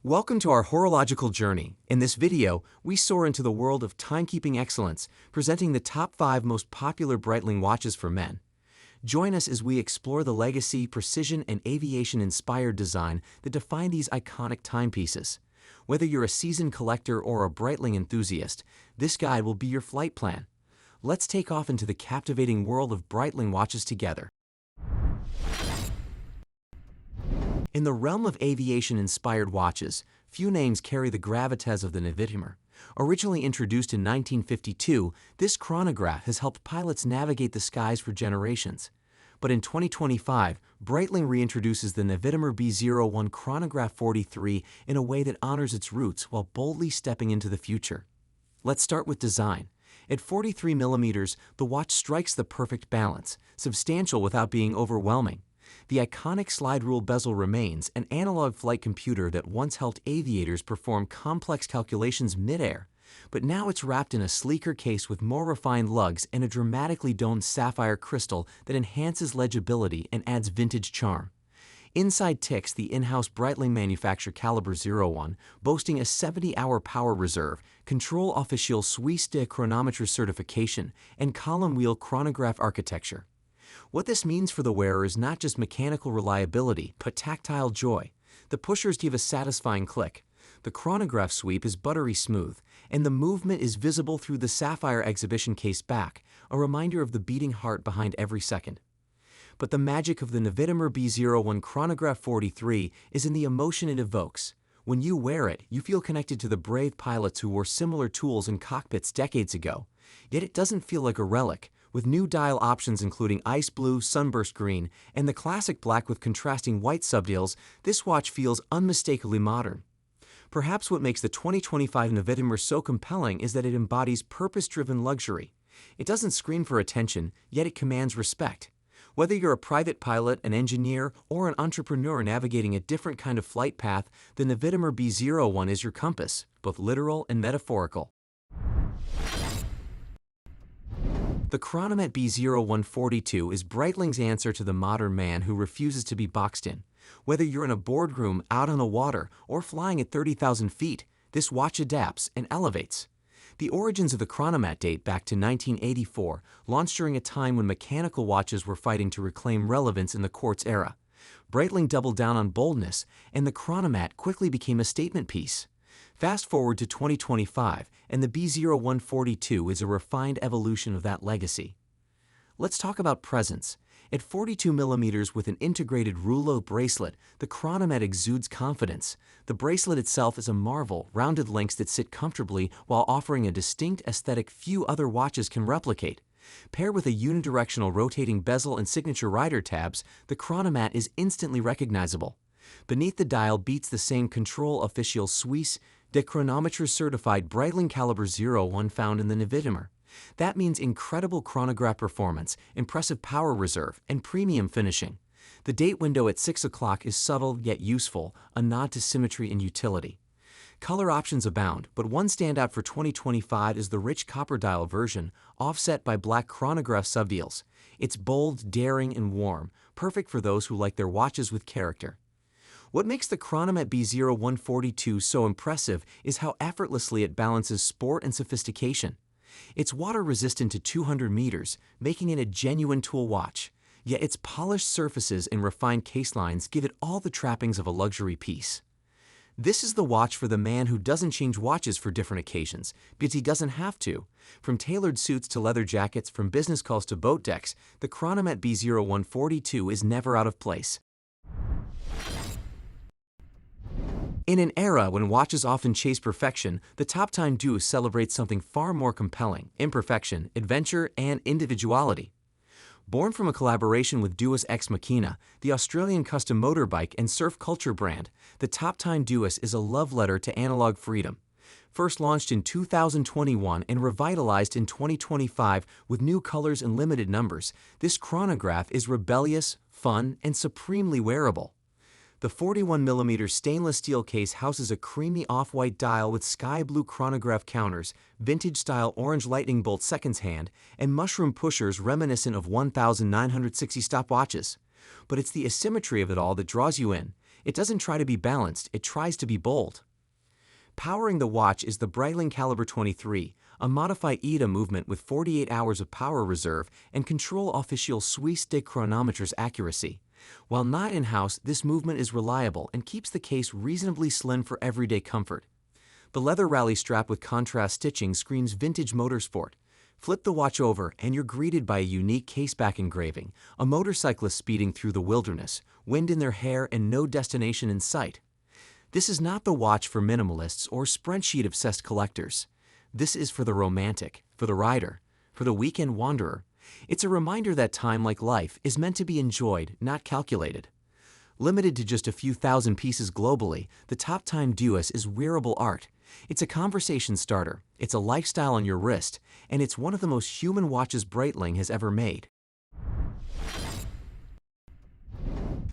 Welcome to our horological journey. In this video, we soar into the world of timekeeping excellence, presenting the top 5 most popular Breitling watches for men. Join us as we explore the legacy, precision, and aviation-inspired design that define these iconic timepieces. Whether you're a seasoned collector or a Breitling enthusiast, this guide will be your flight plan. Let's take off into the captivating world of Breitling watches together. In the realm of aviation-inspired watches, few names carry the gravitas of the Navitimer. Originally introduced in 1952, this chronograph has helped pilots navigate the skies for generations. But in 2025, Breitling reintroduces the Nvitimer B01 Chronograph 43 in a way that honors its roots while boldly stepping into the future. Let's start with design. At 43 millimeters, the watch strikes the perfect balance, substantial without being overwhelming. The iconic slide rule bezel remains, an analog flight computer that once helped aviators perform complex calculations mid-air, but now it's wrapped in a sleeker case with more refined lugs and a dramatically domed sapphire crystal that enhances legibility and adds vintage charm. Inside ticks the in-house Breitling manufacture Caliber 01, boasting a 70-hour power reserve, Control Officiel Suisse de Chronometrie certification, and column wheel chronograph architecture. What this means for the wearer is not just mechanical reliability, but tactile joy. The pushers give a satisfying click. The chronograph sweep is buttery smooth, and the movement is visible through the sapphire exhibition case back, a reminder of the beating heart behind every second. But the magic of the Nvitimer B01 Chronograph 43 is in the emotion it evokes. When you wear it, you feel connected to the brave pilots who wore similar tools in cockpits decades ago. Yet it doesn't feel like a relic. With new dial options including ice blue, sunburst green, and the classic black with contrasting white subdials, this watch feels unmistakably modern. Perhaps what makes the 2025 Navitimer so compelling is that it embodies purpose-driven luxury. It doesn't scream for attention, yet it commands respect. Whether you're a private pilot, an engineer, or an entrepreneur navigating a different kind of flight path, the Nvitimer B01 is your compass, both literal and metaphorical. The Chronomat B0142 is Breitling's answer to the modern man who refuses to be boxed in. Whether you're in a boardroom, out on the water, or flying at 30,000 feet, this watch adapts and elevates. The origins of the Chronomat date back to 1984, launched during a time when mechanical watches were fighting to reclaim relevance in the quartz era. Breitling doubled down on boldness, and the Chronomat quickly became a statement piece. Fast forward to 2025, and the B0142 is a refined evolution of that legacy. Let's talk about presence. At 42 millimeters with an integrated rouleau bracelet, the Chronomat exudes confidence. The bracelet itself is a marvel, rounded links that sit comfortably while offering a distinct aesthetic few other watches can replicate. Paired with a unidirectional rotating bezel and signature rider tabs, the Chronomat is instantly recognizable. Beneath the dial beats the same Control Officiel Suisse de Chronometrie certified Breitling Caliber 01 found in the Navitimer. That means incredible chronograph performance, impressive power reserve, and premium finishing. The date window at 6 o'clock is subtle yet useful, a nod to symmetry and utility. Color options abound, but one standout for 2025 is the rich copper dial version, offset by black chronograph subdials. It's bold, daring, and warm, perfect for those who like their watches with character. What makes the Chronomat B0142 so impressive is how effortlessly it balances sport and sophistication. It's water-resistant to 200 meters, making it a genuine tool watch. Yet its polished surfaces and refined case lines give it all the trappings of a luxury piece. This is the watch for the man who doesn't change watches for different occasions, because he doesn't have to. From tailored suits to leather jackets, from business calls to boat decks, the Chronomat B0142 is never out of place. In an era when watches often chase perfection, the Toptime Duis celebrates something far more compelling: imperfection, adventure, and individuality. Born from a collaboration with Duis Ex Machina, the Australian custom motorbike and surf culture brand, the Toptime Duis is a love letter to analog freedom. First launched in 2021 and revitalized in 2025 with new colors and limited numbers, this chronograph is rebellious, fun, and supremely wearable. The 41mm stainless steel case houses a creamy off-white dial with sky blue chronograph counters, vintage-style orange lightning bolt seconds hand, and mushroom pushers reminiscent of 1960 stopwatches. But it's the asymmetry of it all that draws you in. It doesn't try to be balanced, it tries to be bold. Powering the watch is the Breitling Caliber 23, a modified ETA movement with 48 hours of power reserve and control official Suisse de chronometer's accuracy. While not in-house, this movement is reliable and keeps the case reasonably slim for everyday comfort. The leather rally strap with contrast stitching screams vintage motorsport. Flip the watch over and you're greeted by a unique caseback engraving, a motorcyclist speeding through the wilderness, wind in their hair and no destination in sight. This is not the watch for minimalists or spreadsheet-obsessed collectors. This is for the romantic, for the rider, for the weekend wanderer. It's a reminder that time, like life, is meant to be enjoyed, not calculated. Limited to just a few thousand pieces globally, the Toptime Duis is wearable art. It's a conversation starter, it's a lifestyle on your wrist, and it's one of the most human watches Breitling has ever made.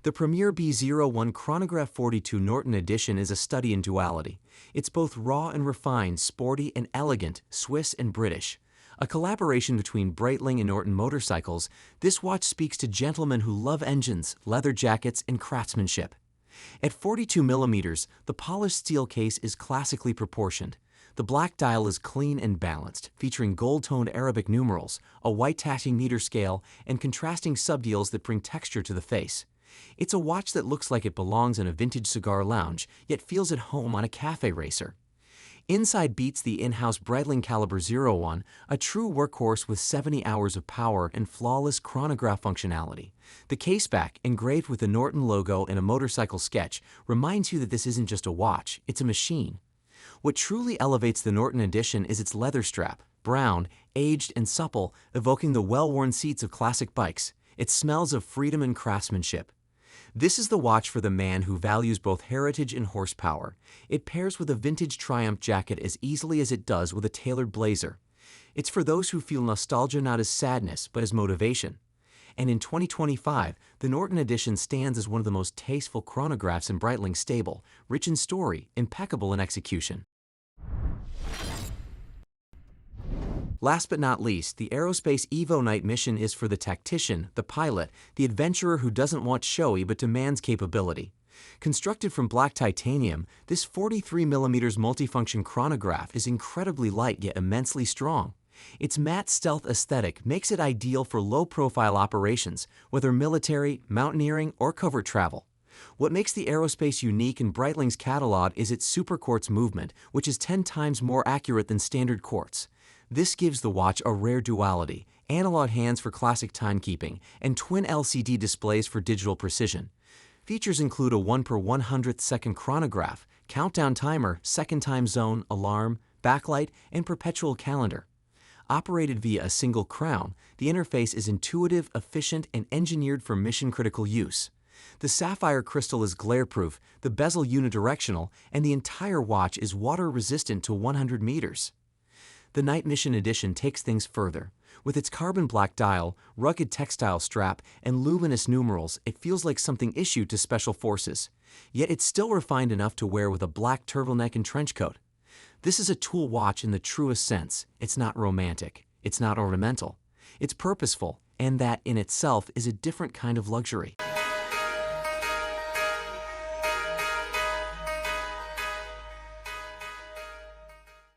The Premier B01 Chronograph 42 Norton edition is a study in duality. It's both raw and refined, sporty and elegant, Swiss and British. A collaboration between Breitling and Norton motorcycles, this watch speaks to gentlemen who love engines, leather jackets, and craftsmanship. At 42 millimeters, the polished steel case is classically proportioned. The black dial is clean and balanced, featuring gold-toned Arabic numerals, a white taching meter scale, and contrasting subdials that bring texture to the face. It's a watch that looks like it belongs in a vintage cigar lounge, yet feels at home on a cafe racer. Inside beats the in-house Breitling Caliber 01, a true workhorse with 70 hours of power and flawless chronograph functionality. The caseback, engraved with the Norton logo in a motorcycle sketch, reminds you that this isn't just a watch, it's a machine. What truly elevates the Norton edition is its leather strap, brown, aged and supple, evoking the well-worn seats of classic bikes. It smells of freedom and craftsmanship. This is the watch for the man who values both heritage and horsepower. It pairs with a vintage Triumph jacket as easily as it does with a tailored blazer. It's for those who feel nostalgia not as sadness, but as motivation. And in 2025, the Norton edition stands as one of the most tasteful chronographs in Breitling's stable, rich in story, impeccable in execution. Last but not least, the Aerospace Evo Night mission is for the tactician, the pilot, the adventurer who doesn't want showy but demands capability. Constructed from black titanium, this 43mm multifunction chronograph is incredibly light yet immensely strong. Its matte stealth aesthetic makes it ideal for low-profile operations, whether military, mountaineering, or covert travel. What makes the Aerospace unique in Breitling's catalog is its superquartz movement, which is 10 times more accurate than standard quartz. This gives the watch a rare duality, analog hands for classic timekeeping, and twin LCD displays for digital precision. Features include a 1/100th second chronograph, countdown timer, second time zone, alarm, backlight, and perpetual calendar. Operated via a single crown, the interface is intuitive, efficient, and engineered for mission-critical use. The sapphire crystal is glare-proof, the bezel unidirectional, and the entire watch is water-resistant to 100 meters. The Night Mission Edition takes things further. With its carbon black dial, rugged textile strap, and luminous numerals, it feels like something issued to special forces. Yet it's still refined enough to wear with a black turtleneck and trench coat. This is a tool watch in the truest sense. It's not romantic. It's not ornamental. It's purposeful, and that in itself is a different kind of luxury.